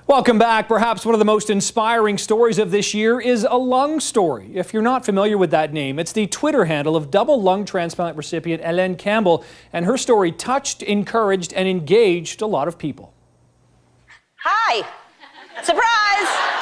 Welcome back. Perhaps one of the most inspiring stories of this year is a lung story. If you're not familiar with that name, it's the Twitter handle of double lung transplant recipient Helene Campbell, and her story touched, encouraged, and engaged a lot of people. Hi! Surprise!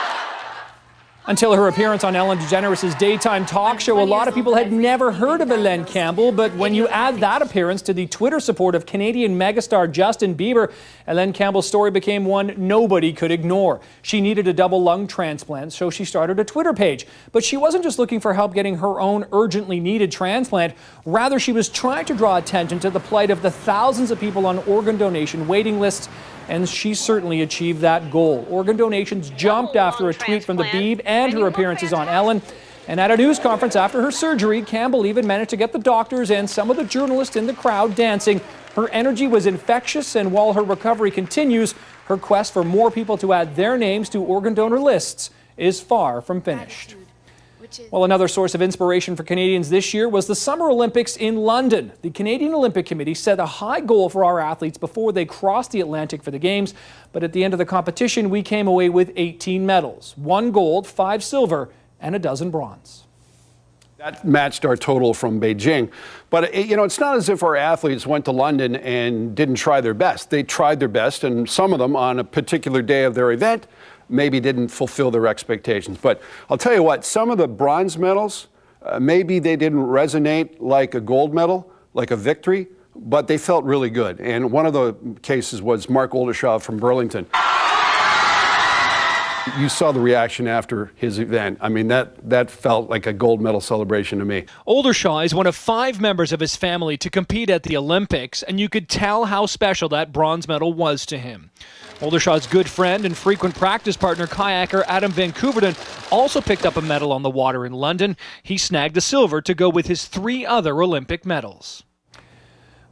Until her appearance on Ellen DeGeneres' daytime talk show, a lot of people had never heard of Helene Campbell, but when you add that appearance to the Twitter support of Canadian megastar Justin Bieber, Helene Campbell's story became one nobody could ignore. She needed a double lung transplant, so she started a Twitter page. But she wasn't just looking for help getting her own urgently needed transplant. Rather, she was trying to draw attention to the plight of the thousands of people on organ donation waiting lists, and she certainly achieved that goal. Organ donations jumped after a tweet from the Beeb and her appearances on Ellen. And at a news conference after her surgery, Campbell even managed to get the doctors and some of the journalists in the crowd dancing. Her energy was infectious, and while her recovery continues, her quest for more people to add their names to organ donor lists is far from finished. Well, another source of inspiration for Canadians this year was the Summer Olympics in London. The Canadian Olympic Committee set a high goal for our athletes before they crossed the Atlantic for the Games. But at the end of the competition, we came away with 18 medals, 1 gold, 5 silver, and a dozen bronze. That matched our total from Beijing. But, it's not as if our athletes went to London and didn't try their best. They tried their best, and some of them on a particular day of their event maybe didn't fulfill their expectations. But I'll tell you what, some of the bronze medals, maybe they didn't resonate like a gold medal, like a victory, but they felt really good. And one of the cases was Mark Oldershaw from Burlington. You saw the reaction after his event. I mean, that felt like a gold medal celebration to me. Oldershaw is one of 5 members of his family to compete at the Olympics, and you could tell how special that bronze medal was to him. Oldershaw's good friend and frequent practice partner, kayaker Adam Van Couverden, also picked up a medal on the water in London. He snagged a silver to go with his 3 other Olympic medals.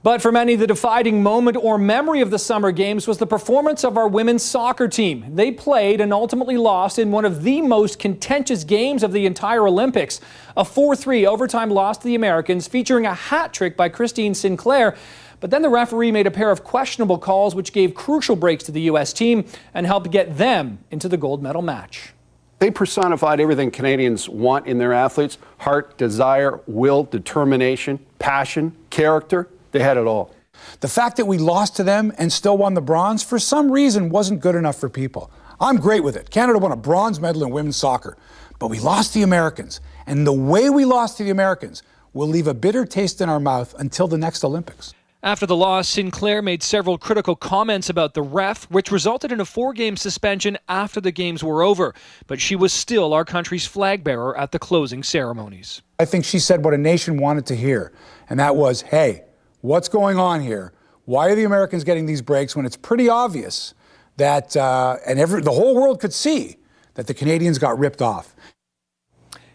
But for many, the defining moment or memory of the Summer Games was the performance of our women's soccer team. They played and ultimately lost in one of the most contentious games of the entire Olympics. A 4-3 overtime loss to the Americans, featuring a hat trick by Christine Sinclair. But then the referee made a pair of questionable calls which gave crucial breaks to the U.S. team and helped get them into the gold medal match. They personified everything Canadians want in their athletes: heart, desire, will, determination, passion, character. They had it all. The fact that we lost to them and still won the bronze, for some reason, wasn't good enough for people. I'm great with it. Canada won a bronze medal in women's soccer, but we lost the Americans. And the way we lost to the Americans will leave a bitter taste in our mouth until the next Olympics. After the loss, Sinclair made several critical comments about the ref, which resulted in a 4-game suspension after the games were over. But she was still our country's flag bearer at the closing ceremonies. I think she said what a nation wanted to hear, and that was, hey, what's going on here? Why are the Americans getting these breaks when it's pretty obvious that, the whole world could see that the Canadians got ripped off?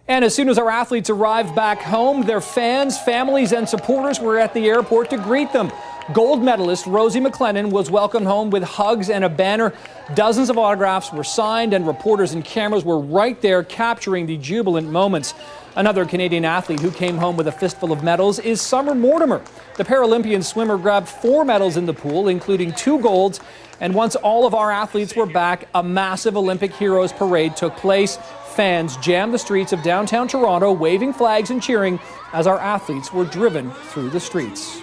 And as soon as our athletes arrived back home, their fans, families, and supporters were at the airport to greet them. Gold medalist Rosie McLennan was welcomed home with hugs and a banner. Dozens of autographs were signed, and reporters and cameras were right there capturing the jubilant moments. Another Canadian athlete who came home with a fistful of medals is Summer Mortimer. The Paralympian swimmer grabbed 4 medals in the pool, including 2 golds. And once all of our athletes were back, a massive Olympic Heroes parade took place. Fans jammed the streets of downtown Toronto, waving flags and cheering as our athletes were driven through the streets.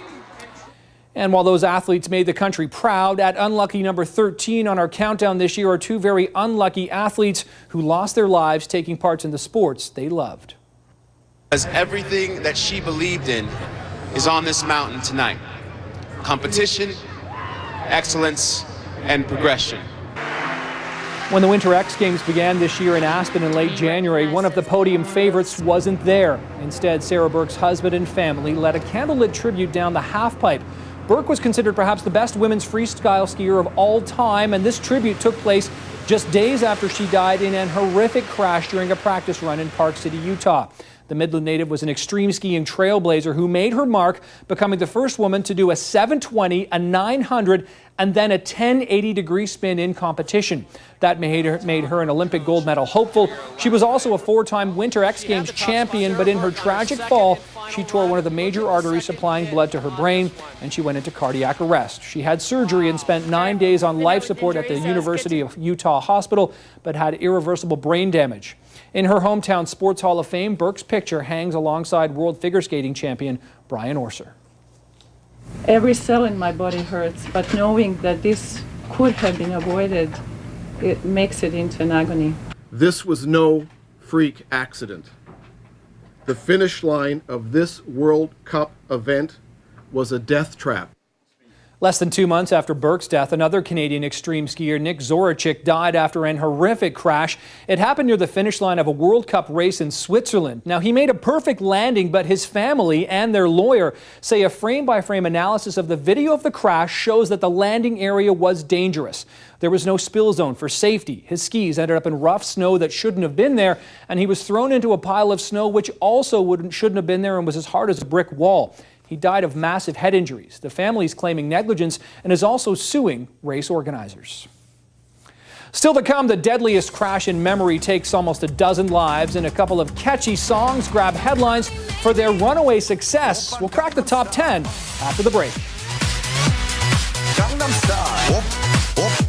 And while those athletes made the country proud, at unlucky number 13 on our countdown this year are 2 very unlucky athletes who lost their lives taking part in the sports they loved. As everything that she believed in is on this mountain tonight: competition, excellence, and progression. When the Winter X Games began this year in Aspen in late January, one of the podium favorites wasn't there. Instead, Sarah Burke's husband and family led a candlelit tribute down the halfpipe. Burke was considered perhaps the best women's freestyle skier of all time, and this tribute took place just days after she died in an horrific crash during a practice run in Park City, Utah. The Midland native was an extreme skiing trailblazer who made her mark, becoming the first woman to do a 720, a 900, and then a 1080-degree spin in competition. That made her an Olympic gold medal hopeful. She was also a 4-time Winter X Games champion, but in her tragic fall, she tore one of the major arteries supplying blood to her brain, and she went into cardiac arrest. She had surgery and spent 9 days on life support at the University of Utah Hospital, but had irreversible brain damage. In her hometown Sports Hall of Fame, Burke's picture hangs alongside world figure skating champion Brian Orser. Every cell in my body hurts, but knowing that this could have been avoided, it makes it into an agony. This was no freak accident. The finish line of this World Cup event was a death trap. Less than 2 months after Burke's death, another Canadian extreme skier, Nick Zorachik, died after an horrific crash. It happened near the finish line of a World Cup race in Switzerland. Now, he made a perfect landing, but his family and their lawyer say a frame-by-frame analysis of the video of the crash shows that the landing area was dangerous. There was no spill zone for safety. His skis ended up in rough snow that shouldn't have been there, and he was thrown into a pile of snow which also shouldn't have been there and was as hard as a brick wall. He died of massive head injuries. The family is claiming negligence and is also suing race organizers. Still to come, the deadliest crash in memory takes almost a dozen lives, and a couple of catchy songs grab headlines for their runaway success. We'll crack the top 10 after the break. Gangnam Style.